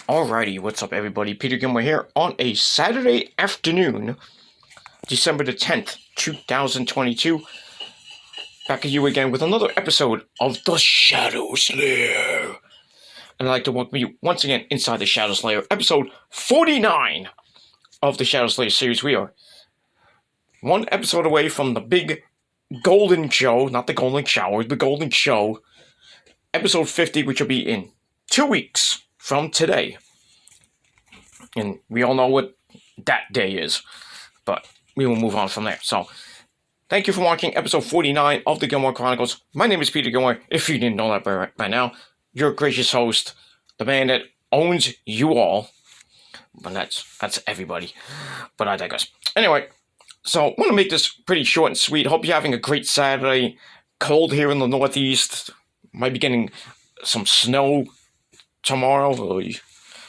Alrighty, what's up everybody? Peter Gilmore here on a Saturday afternoon, December the 10th, 2022. Back at you again with another episode of The Shadows Lair. And I'd like to welcome you once again inside The Shadows Lair, episode 49 of The Shadows Lair series. We are one episode away from the big golden show, not the golden shower, the golden show, episode 50, which will be in 2 weeks from today. And we all know what that day is, but we will move on from there. So, thank you for watching episode 49 of the Gilmore Chronicles. My name is Peter Gilmore. If you didn't know that by now, your gracious host, the man that owns you all. But that's everybody. But I digress. Anyway, so I want to make this pretty short and sweet. Hope you're having a great Saturday. Cold here in the Northeast. Might be getting some snow tomorrow. We're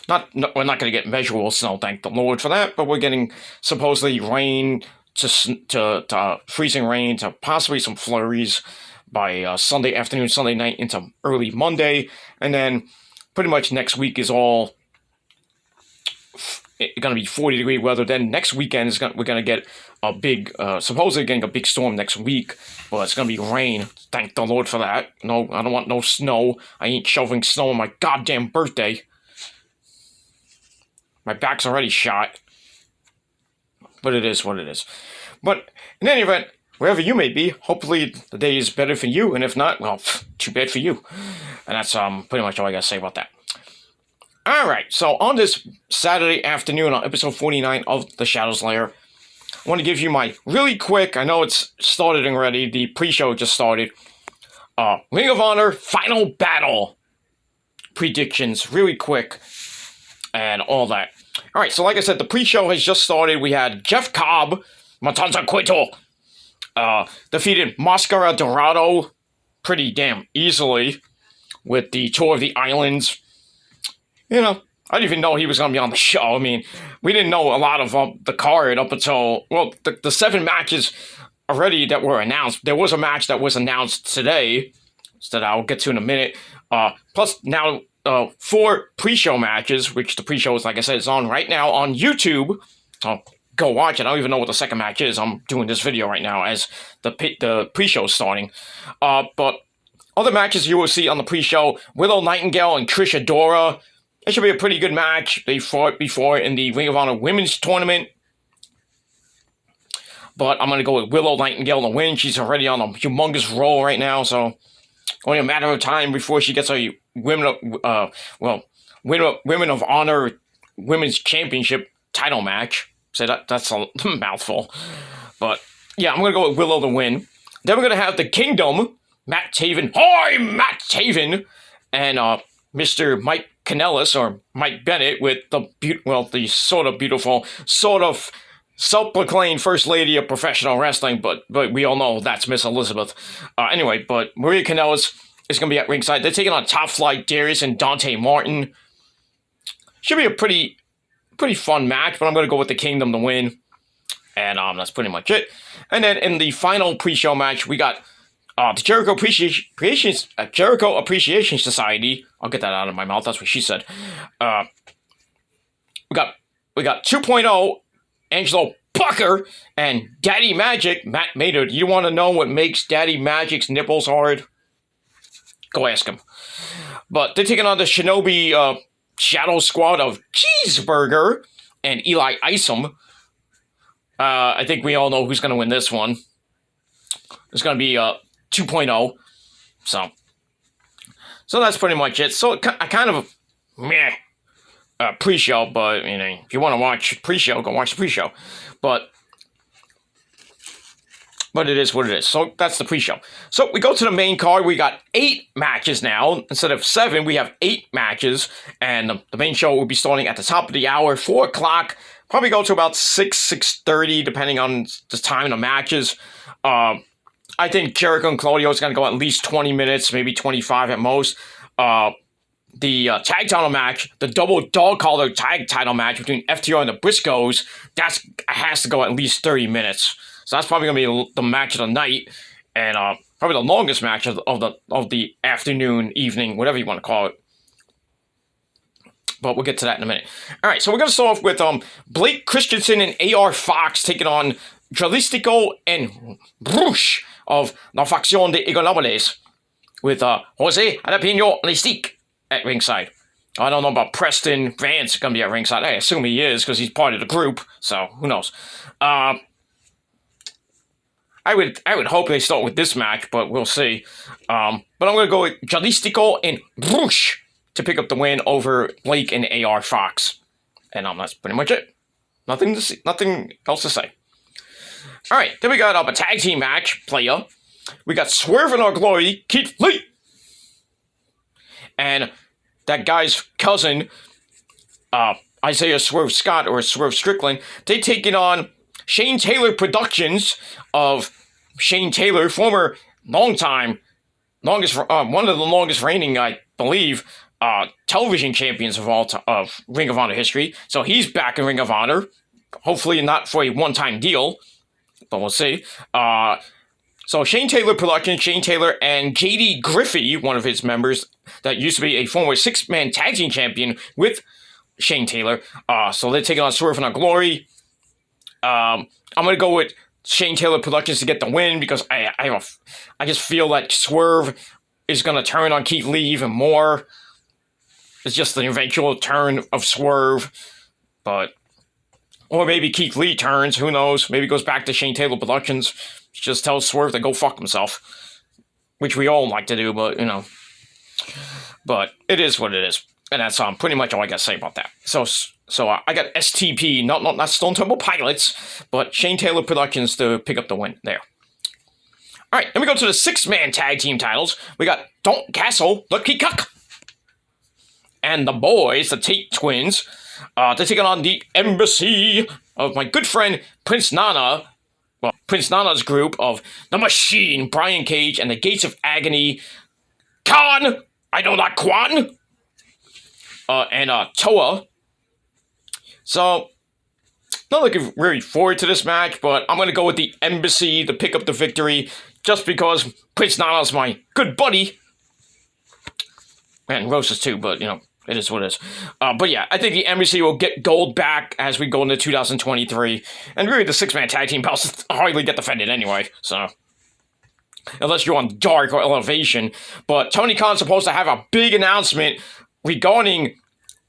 not going to get measurable snow, thank the Lord for that, but we're getting supposedly rain to freezing rain to possibly some flurries by Sunday afternoon, Sunday night into early Monday, and then pretty much next week is all going to be 40-degree weather. Then next weekend we're going to get a big, supposedly getting a big storm next week, but it's going to be rain. Thank the Lord for that. No, I don't want no snow. I ain't shoveling snow on my goddamn birthday. My back's already shot. But it is what it is. But in any event, wherever you may be, hopefully the day is better for you. And if not, well, too bad for you. And that's pretty much all I got to say about that. Alright, so on this Saturday afternoon on episode 49 of The Shadows Lair, I want to give you my really quick, I know it's started already, the pre-show just started, Ring of Honor Final Battle predictions, really quick, and all that. Alright, so like I said, the pre-show has just started. We had Jeff Cobb, Matanza Cueto, defeated Mascara Dorado pretty damn easily with the Tour of the Islands. You know, I didn't even know he was going to be on the show. I mean, we didn't know a lot of the card up until, well, the 7 matches already that were announced. There was a match that was announced today, that I'll get to in a minute. Plus, now, 4 pre-show matches, which the pre-show is, like I said, is on right now on YouTube. So go watch it. I don't even know what the second match is. I'm doing this video right now as the pre-show is starting. But other matches you will see on the pre-show, Willow Nightingale and Trish Adora. It should be a pretty good match. They fought before in the Ring of Honor Women's Tournament. But I'm going to go with Willow Nightingale to win. She's already on a humongous roll right now, so only a matter of time before she gets a Women of Honor Women's Championship title match. So that's a mouthful. But yeah, I'm going to go with Willow to win. Then we're going to have the Kingdom, Matt Taven. Hi, Matt Taven! And Mr. Mike Kanellis, or Mike Bennett, with the sort of beautiful, sort of self-proclaimed First Lady of Professional Wrestling, but we all know that's Miss Elizabeth. Anyway, but Maria Kanellis is going to be at ringside. They're taking on Top Flight Darius and Dante Martin. Should be a pretty fun match, but I'm going to go with the Kingdom to win. And that's pretty much it. And then in the final pre-show match, we got the Jericho Appreciation Society. I'll get that out of my mouth. That's what she said. We got 2.0, Angelo Pucker, and Daddy Magic, Matt Maynard. You want to know what makes Daddy Magic's nipples hard? Go ask him. But they're taking on the Shinobi Shadow Squad of Cheeseburger and Eli Isom. I think we all know who's going to win this one. It's going to be 2.0. So that's pretty much it. So I kind of meh pre-show, but you know, if you want to watch pre-show, go watch the pre-show. But it is what it is. So that's the pre-show. So we go to the main card. We got 8 matches now. Instead of 7, we have 8 matches. And the main show will be starting at the top of the hour, 4 o'clock. Probably go to about 6:30, depending on the time of the matches. I think Jericho and Claudio is going to go at least 20 minutes, maybe 25 at most. The tag title match, the double dog collar tag title match between FTR and the Briscoes, that has to go at least 30 minutes. So that's probably going to be the match of the night, and probably the longest match of the afternoon, evening, whatever you want to call it. but we'll get to that in a minute. All right, so we're going to start off with Blake Christensen and AR Fox taking on Jalistico and Bruce of La Facción de Ignorables with Jose Jalapeno Listique at ringside. I don't know about Preston Vance going to be at ringside. I assume he is because he's part of the group, so who knows. I would hope they start with this match, but we'll see. But I'm going to go with Jalistico and Bruce to pick up the win over Blake and AR Fox. And that's pretty much it. Nothing else to say. All right, then we got a tag team match, player. We got Swerve in Our Glory, Keith Lee. And that guy's cousin, Isaiah Swerve Scott or Swerve Strickland, they taking on Shane Taylor Productions of Shane Taylor, former one of the longest reigning, I believe, television champions of Ring of Honor history. So he's back in Ring of Honor. Hopefully not for a one-time deal, but we'll see. So Shane Taylor Productions, Shane Taylor and JD Griffey, one of his members that used to be a former six-man tag team champion with Shane Taylor. So they're taking on Swerve in Our Glory. I'm going to go with Shane Taylor Productions to get the win because I just feel like Swerve is going to turn on Keith Lee even more. It's just the eventual turn of Swerve. Or maybe Keith Lee turns, who knows? Maybe goes back to Shane Taylor Productions. Just tells Swerve to go fuck himself. Which we all like to do, but, you know. But it is what it is. And that's pretty much all I got to say about that. So I got STP, not Stone Temple Pilots, but Shane Taylor Productions to pick up the win there. All right, then we go to the six-man tag team titles. We got Dalton Castle, Lucky Cuck, and the boys, the Tate twins. They're taking on the embassy of my good friend Prince Nana. Well, Prince Nana's group of The Machine, Brian Cage, and the Gates of Agony. Khan, I know not Quan. And Toa. So, not looking really forward to this match, but I'm going to go with the Embassy to pick up the victory, just because Prince Nana's my good buddy. And Roses too, but, you know, it is what it is. But yeah, I think the Embassy will get gold back as we go into 2023. And really, the six-man tag team belts hardly get defended anyway, so. Unless you're on Dark or Elevation. But Tony Khan's supposed to have a big announcement regarding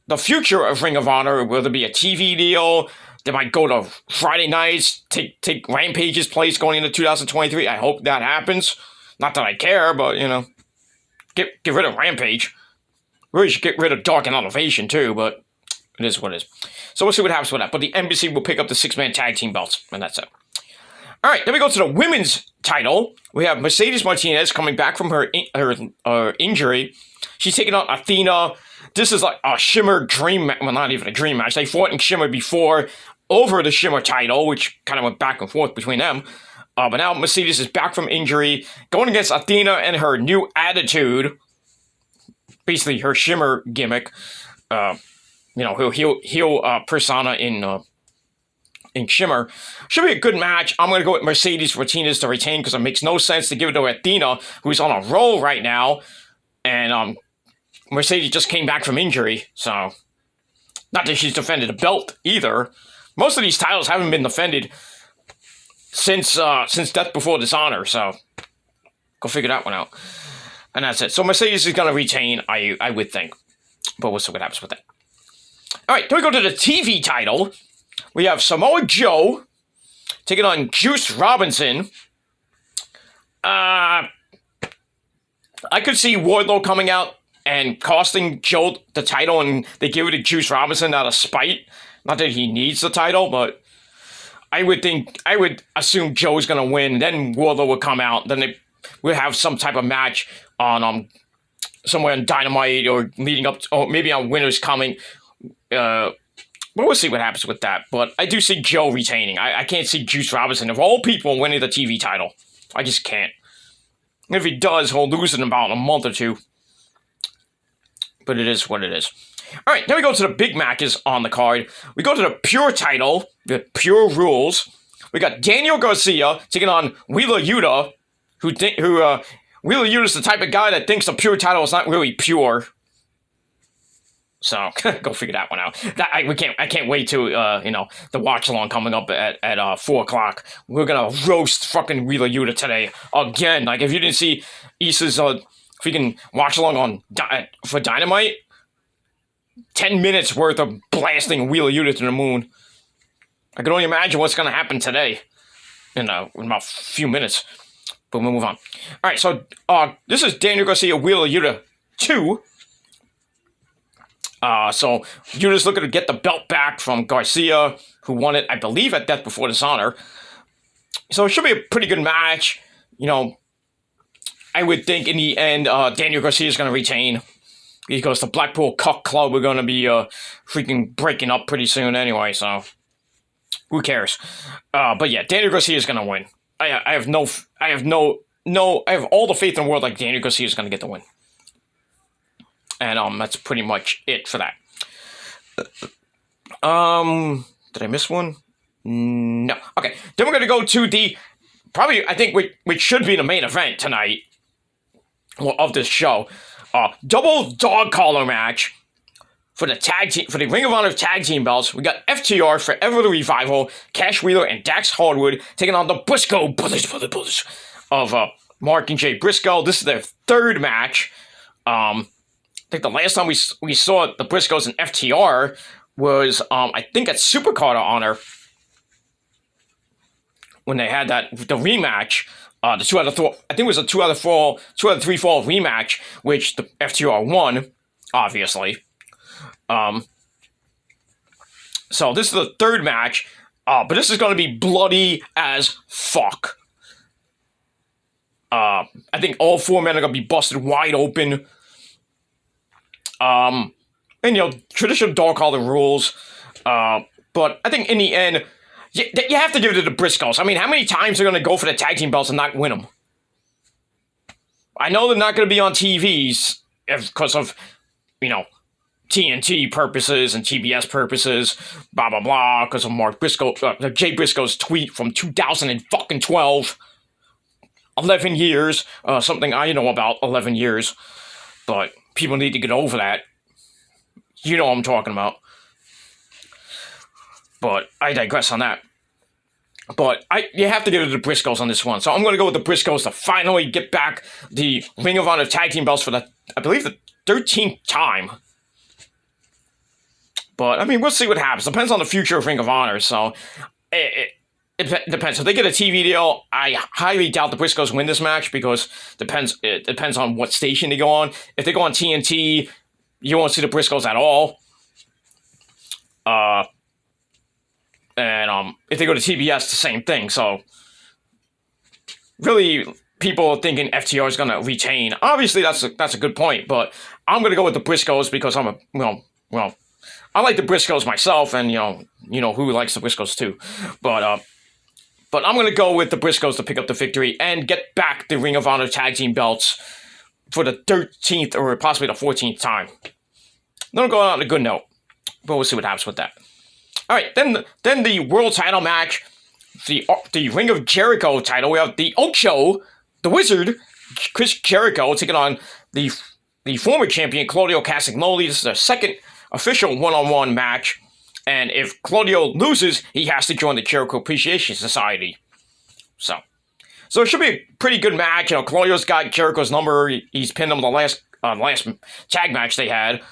the future of Ring of Honor. Will there be a TV deal? They might go to Friday nights, take Rampage's place going into 2023. I hope that happens. Not that I care, but, you know, get rid of Rampage. Really should get rid of Dark and Elevation, too, but it is what it is. So we'll see what happens with that. But the Embassy will pick up the six-man tag team belts, and that's it. All right, then we go to the women's title. We have Mercedes Martinez coming back from her injury. She's taking on Athena. This is like a Shimmer dream match. Well, not even a dream match. They fought in Shimmer before over the Shimmer title, which kind of went back and forth between them. But now Mercedes is back from injury, going against Athena and her new attitude. Basically, her Shimmer gimmick. You know, her heel persona in Shimmer. Should be a good match. I'm going to go with Mercedes Martinez to retain because it makes no sense to give it to Athena, who's on a roll right now. And Mercedes just came back from injury, so not that she's defended a belt either. Most of these titles haven't been defended since Death Before Dishonor, so go figure that one out. And that's it. So Mercedes is going to retain, I would think. But we'll see what happens with that. All right, then we go to the TV title. We have Samoa Joe taking on Juice Robinson. I could see Wardlow coming out and costing Joe the title, and they give it to Juice Robinson out of spite. Not that he needs the title, but I would assume Joe's going to win. Then Wardlow would come out. Then they would have some type of match on somewhere on Dynamite or leading up to, or maybe on Winter's Coming. But we'll see what happens with that. But I do see Joe retaining. I can't see Juice Robinson, of all people, winning the TV title. I just can't. If he does, he'll lose in about a month or two. But it is what it is. All right, then we go to the big matches on the card. We go to the Pure title, the Pure Rules. We got Daniel Garcia taking on Wheeler Yuta, Wheeler Yuta's the type of guy that thinks the Pure title is not really pure. So go figure that one out. I can't wait to the watch along coming up at 4:00. We're gonna roast fucking Wheeler Yuta today again. Like if you didn't see Issa's freaking watch along on for Dynamite, 10 minutes worth of blasting Wheeler Yuta to the moon. I can only imagine what's gonna happen today in about a few minutes. But we'll move on. All right, so this is Daniel Garcia Wheeler Yuta 2. So Yuta's looking to get the belt back from Garcia, who won it, I believe, at Death Before Dishonor. So it should be a pretty good match. I would think in the end, Daniel Garcia is going to retain, because the Blackpool Cuck Club are going to be freaking breaking up pretty soon anyway. So who cares? But yeah, Daniel Garcia is going to win. I have all the faith in the world like Daniel Garcia is going to get the win. And that's pretty much it for that. Did I miss one? No. Okay. Then we're gonna go to the I think which should be the main event tonight of this show. Double dog collar match for the tag team, for the Ring of Honor tag team belts. We got FTR, Forever the Revival, Cash Wheeler, and Dax Hardwood taking on the Briscoe brothers of Mark and Jay Briscoe. This is their third match. I think the last time we saw the Briscoes and FTR was, I think, at Supercard of Honor, when they had the rematch, the 2 out of 4, I think it was a 2 out of 3 fall rematch, which the FTR won, obviously. So this is the third match, but this is going to be bloody as fuck. I think all 4 men are going to be busted wide open. And traditional dog collar rules, but I think in the end, you have to give it to the Briscoes. I mean, how many times are going to go for the tag team belts and not win them? I know they're not going to be on TVs because of, TNT purposes and TBS purposes, blah, blah, blah, because of Mark Briscoe, Jay Briscoe's tweet from 2012. 11 years, something I know about 11 years, but people need to get over that. You know what I'm talking about. But I digress on that. But you have to give it to the Briscoes on this one. So I'm going to go with the Briscoes to finally get back the Ring of Honor tag team belts for I believe the 13th time. But, I mean, we'll see what happens. Depends on the future of Ring of Honor. So it depends. If they get a TV deal, I highly doubt the Briscoes win this match, because it depends on what station they go on. If they go on TNT, you won't see the Briscoes at all. And if they go to TBS, the same thing. So really, people are thinking FTR is going to retain. Obviously, that's a good point, but I'm going to go with the Briscoes because I like the Briscoes myself, and who likes the Briscoes too. But I'm going to go with the Briscoes to pick up the victory and get back the Ring of Honor tag team belts for the 13th or possibly the 14th time. Don't go out on a good note, but we'll see what happens with that. All right, then the world title match, the Ring of Jericho title. We have the Ocho, the Wizard, Chris Jericho, taking on the former champion Claudio Castagnoli. This is their second official one-on-one match. And if Claudio loses, he has to join the Jericho Appreciation Society. So it should be a pretty good match. Claudio's got Jericho's number. He's pinned him the last tag match they had.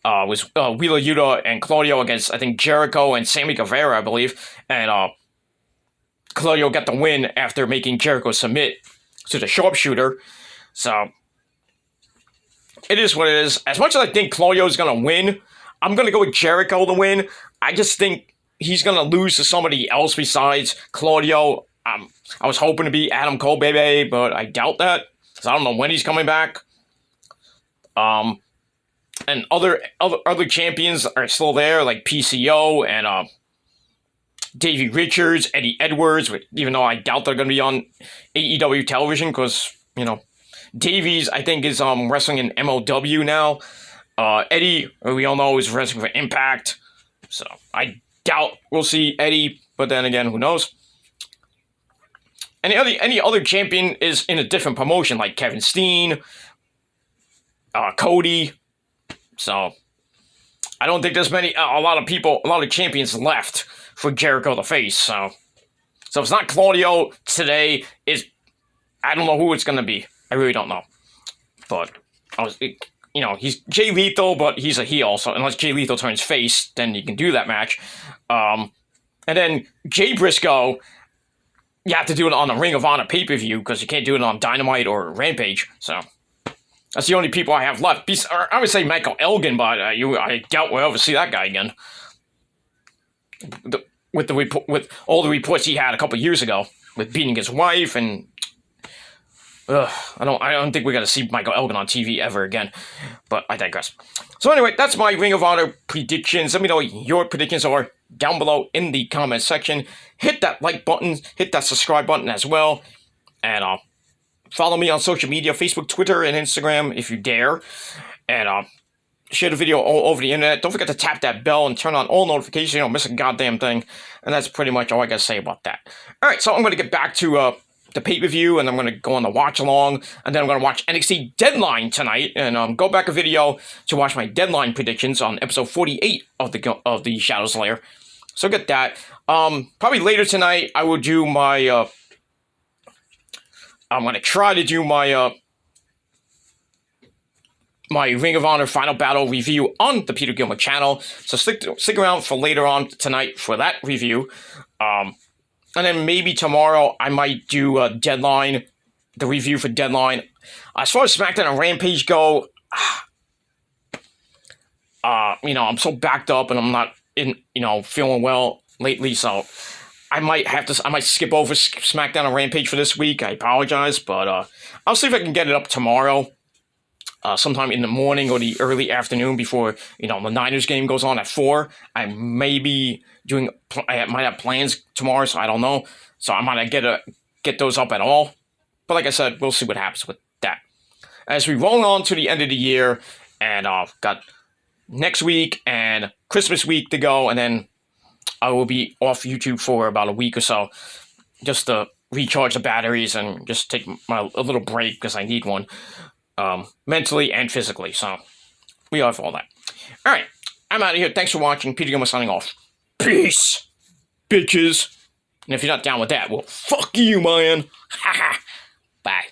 Was Wheeler Yuta and Claudio against, I think, Jericho and Sammy Guevara, I believe. And Claudio got the win after making Jericho submit to the sharpshooter. So it is what it is. As much as I think Claudio's going to win, I'm going to go with Jericho to win. I just think he's going to lose to somebody else besides Claudio. I was hoping to be Adam Cole, baby, but I doubt that. So I don't know when he's coming back. And other champions are still there, like PCO and Davey Richards, Eddie Edwards, even though I doubt they're going to be on AEW television because, Davies, I think, is wrestling in MLW now. Eddie, we all know, is wrestling for Impact. So I doubt we'll see Eddie, but then again, who knows? Any other champion is in a different promotion, like Kevin Steen, Cody. So I don't think there's a lot of champions left for Jericho to face. So if it's not Claudio today, I don't know who it's gonna be. I really don't know. But he's Jay Lethal, but he's a heel. So unless Jay Lethal turns face, then you can do that match. And then Jay Briscoe, you have to do it on the Ring of Honor pay-per-view because you can't do it on Dynamite or Rampage. So that's the only people I have left. I would say Michael Elgin, but I doubt we'll ever see that guy again. With all the reports he had a couple years ago, with beating his wife, and I don't think we're gonna see Michael Elgin on TV ever again. But I digress. So anyway, that's my Ring of Honor predictions. Let me know what your predictions are down below in the comment section. Hit that like button, hit that subscribe button as well, and follow me on social media, Facebook, Twitter, and Instagram if you dare. And share the video all over the internet. Don't forget to tap that bell and turn on all notifications. You don't miss a goddamn thing. And that's pretty much all I got to say about that. Alright, so I'm going to get back to the pay-per-view, and I'm going to go on the watch-along, and then I'm going to watch NXT Deadline tonight, and go back a video to watch my Deadline predictions on episode 48 of the Shadows Lair. So get that. Probably later tonight, I will do my... I'm going to try to do my my Ring of Honor Final Battle review on the Peter Gilmer channel. So stick around for later on tonight for that review. And then maybe tomorrow I might do Deadline, the review for Deadline. As far as SmackDown and Rampage go, I'm so backed up and I'm not feeling well lately, so I might skip over SmackDown and Rampage for this week. I apologize, but I'll see if I can get it up tomorrow, sometime in the morning or the early afternoon before the Niners game goes on at 4. I might have plans tomorrow, so I don't know. So I might not get those up at all. But like I said, we'll see what happens with that. As we roll on to the end of the year, and got next week and Christmas week to go, and then I will be off YouTube for about a week or so, just to recharge the batteries and just take a little break because I need one, mentally and physically. So we have all that. All right, I'm out of here. Thanks for watching. Peter Gilmer signing off. Peace, bitches. And if you're not down with that, well, fuck you, man. Bye.